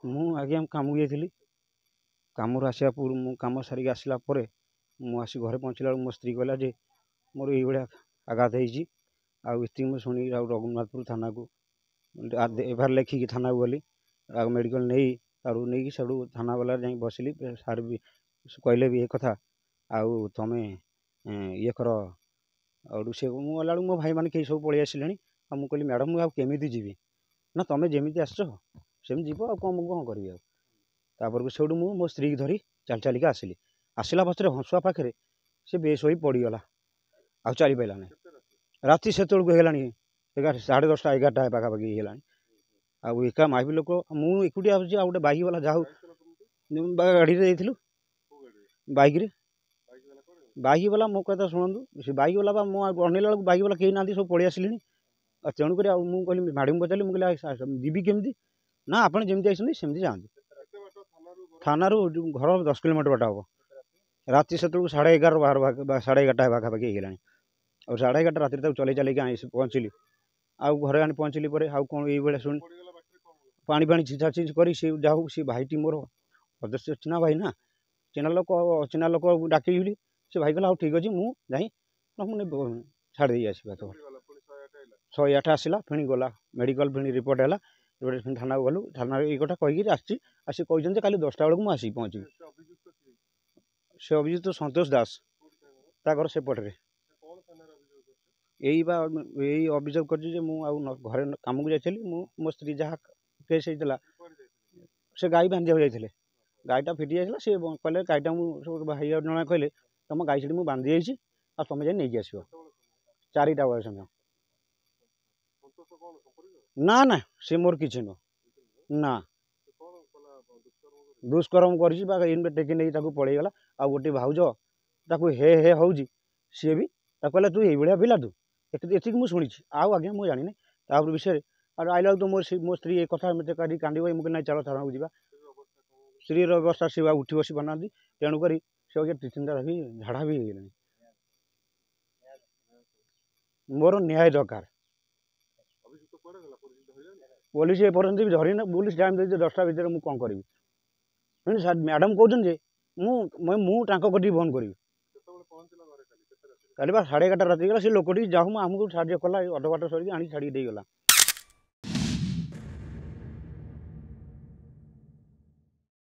ମୁଁ ଆଜ୍ଞା କାମକୁ ଯାଇଥିଲି। କାମରୁ ଆସିବା ପୂର୍ବରୁ ମୁଁ କାମ ସାରିକି ଆସିଲା ପରେ ମୁଁ ଆସି ଘରେ ପହଞ୍ଚିଲା ବେଳକୁ ମୋ ସ୍ତ୍ରୀ କହିଲା ଯେ ମୋର ଏଇଭଳିଆ ଆଘାତ ହେଇଛି। ଆଉ ଏତିକି ମୁଁ ଶୁଣିକି ଆଉ ରଘୁନାଥପୁର ଥାନାକୁ ଏଫଆଇଆର୍ ଲେଖିକି ଥାନାକୁ ଗଲି। ଆଉ ମେଡ଼ିକାଲ ନେଇକି ସେଠୁ ଥାନା ବାଲାରେ ଯାଇ ବସିଲି। ସାର୍ ବି କହିଲେ ବି ଏ କଥା ଆଉ ତମେ ଇଏ କର। ଆଉ ସେ ମୁଁ ଗଲାବେଳକୁ ମୋ ଭାଇମାନେ କେହି ସବୁ ପଳେଇ ଆସିଲେଣି। ଆଉ ମୁଁ କହିଲି ମ୍ୟାଡ଼ାମ୍ ମୁଁ ଆଉ କେମିତି ଯିବି? ନା ତମେ ଯେମିତି ଆସିଛ ସେମିତି ଯିବ ଆଉ ମୁଁ କ'ଣ କରିବି ଆଉ। ତାପରକୁ ସେଇଠୁ ମୁଁ ମୋ ସ୍ତ୍ରୀକି ଧରି ଚାଲିକା ଆସିଲି। ଆସିଲା ପଛରେ ହଂସୁଆ ପାଖରେ ସେ ବେଶ ହୋଇ ପଡ଼ିଗଲା, ଆଉ ଚାଲିପାରିଲା ନାହିଁ। ରାତି ସେତେବେଳକୁ ହେଇଗଲାଣି 10:30 11ଟା ପାଖାପାଖି ହେଇଗଲାଣି। ଆଉ ଏକା ମାଇପି ଲୋକ, ମୁଁ ଏକୁଟିଆ ଆସୁଛି। ଆଉ ଗୋଟେ ବାଇକ୍ ବାଲା ଯାହା ହଉ ଗାଡ଼ିରେ ଯାଇଥିଲୁ, ବାଇକ୍ରେ। ବାଇକ୍ ବାଲା ମୋ କଥା ଶୁଣନ୍ତୁ, ସେ ବାଇକ୍ ବାଲା ବା ମୁଁ ଅନେଇଲା ବେଳକୁ ବାଇକ୍ ବାଲା କେହି ନାହାନ୍ତି, ସବୁ ପଳେଇ ଆସିଲେଣି। ଆଉ ତେଣୁକରି ଆଉ ମୁଁ କହିଲି ମ୍ୟାଡ଼ାମ୍ ପଚାରିଲି, ମୁଁ କହିଲି ଯିବି କେମିତି? ନା ଆପଣ ଯେମିତି ଆସିଛନ୍ତି ସେମିତି ଯାଆନ୍ତୁ। ଥାନାରୁ ଘର 10 କିଲୋମିଟର ବାଟ ହେବ। ରାତି ସେତେବେଳକୁ 11:30 11:30 ପାଖାପାଖି ହେଇଗଲାଣି। ଆଉ 11:30 ରାତିରେ ତାକୁ ଚଲେଇକି ଆଣି ପହଞ୍ଚିଲି। ଆଉ ଘରେ ଆଣି ପହଞ୍ଚିଲି ପରେ ଆଉ କ'ଣ ଏଇଭଳିଆ ଶୁଣି ପାଣି ଛିଞ୍ଚାଛିଞ୍ଚି କରି ସେ ଯାହା ହଉ ସେ ଭାଇଟି ମୋର ଅଦସ୍ୟ ଚିହ୍ନା ଭାଇ ନା, ଚିହ୍ନା ଲୋକ ଡାକିଲି। ସେ ଭାଇ କହିଲା ହଉ ଠିକ୍ ଅଛି, ମୁଁ ଯାଇ ଛାଡ଼ି ଦେଇ ଆସିବା। 108 ଆସିଲା, ପୁଣି ଗଲା ମେଡ଼ିକାଲ, ପୁଣି ରିପୋର୍ଟ ହେଲା। ପୁଣି ଥାନାକୁ ଗଲୁ। ଥାନାରେ ଏଇ କଥା କହିକି ଆସିଛି। ଆଉ ସେ କହିଛନ୍ତି ଯେ କାଲି 10ଟା ବେଳକୁ ମୁଁ ଆସିକି ପହଞ୍ଚିବି। ସେ ଅଭିଯୁକ୍ତ ସନ୍ତୋଷ ଦାସ, ତା ଘର ସେପଟରେ। ଏଇ ଅଭିଯୋଗ କରିଛି ଯେ ମୁଁ ଆଉ ଘରେ କାମକୁ ଯାଇଥିଲି। ମୋ ସ୍ତ୍ରୀ ଯାହା କେସ୍ ହେଇଥିଲା, ସେ ଗାଈ ବାନ୍ଧିବାକୁ ଯାଇଥିଲେ। ଗାଈଟା ଫିଟି ଯାଇଥିଲା। ସେ କହିଲେ ଗାଈଟା ମୁଁ ଭାଇ ଜଣେ କହିଲେ ତମ ଗାଈ ସେଠି ମୁଁ ବାନ୍ଧି ଯାଇଛି, ଆଉ ତମେ ଯାଇ ନେଇକି ଆସିବ। 4ଟା ବେଳେ ସମୟ। ନା ନା, ସେ ମୋର କିଛି ନୁହଁ। ନା, ଦୁଷ୍କର୍ମ କରିଛି ବା ଟେକି ନେଇକି ତାକୁ ପଳେଇଗଲା। ଆଉ ଗୋଟେ ଭାଉଜ ତାକୁ ହେ ହଉଛି, ସିଏ ବି ତାକୁ କହିଲା ତୁ ଏଇଭଳିଆ ପିଲା ତୁ। ଏତିକି ମୁଁ ଶୁଣିଛି, ଆଉ ଆଜ୍ଞା ମୁଁ ଜାଣିନି ତାପରେ ବିଷୟରେ। ଆଉ ଆଇଲା ବେଳକୁ ତ ମୋ ସ୍ତ୍ରୀ ଏ କଥା ମୋତେ କାନ୍ଦିବ। ମୁଁ କହିଲି ନାଇଁ ଚାଲ ଥାନାକୁ ଯିବା। ସ୍ତ୍ରୀର ଅବସ୍ଥା ସେ ଆଉ ଉଠି ବସି ପାରୁନାହାନ୍ତି। ତେଣୁକରି ସେ ଆଜ୍ଞା 2-3ଟା ରହି ଝାଡ଼ା ବି ହେଇଗଲେଣି। ମୋର ନ୍ୟାୟ ଦରକାର। ପୋଲିସ ଏପର୍ଯ୍ୟନ୍ତ ବି ଧରିନି। ପୋଲିସ ଟାଇମ୍ ଦେଇଛି 10ଟା ଭିତରେ, ମୁଁ କ'ଣ କରିବି? ମ୍ୟାଡ଼ାମ୍ କହୁଛନ୍ତି ଯେ ମୁଁ ତାଙ୍କ କତିକି ଫୋନ୍ କରିବି। କାଲି ବା 11:30 ରାତି ହେଇଗଲା। ସେ ଲୋକଟି ଯାହା ଆମକୁ ସାହାଯ୍ୟ କଲା, ଅଧବାଟ ସରିକି ଆଣି ଛାଡ଼ିକି ଦେଇଗଲା।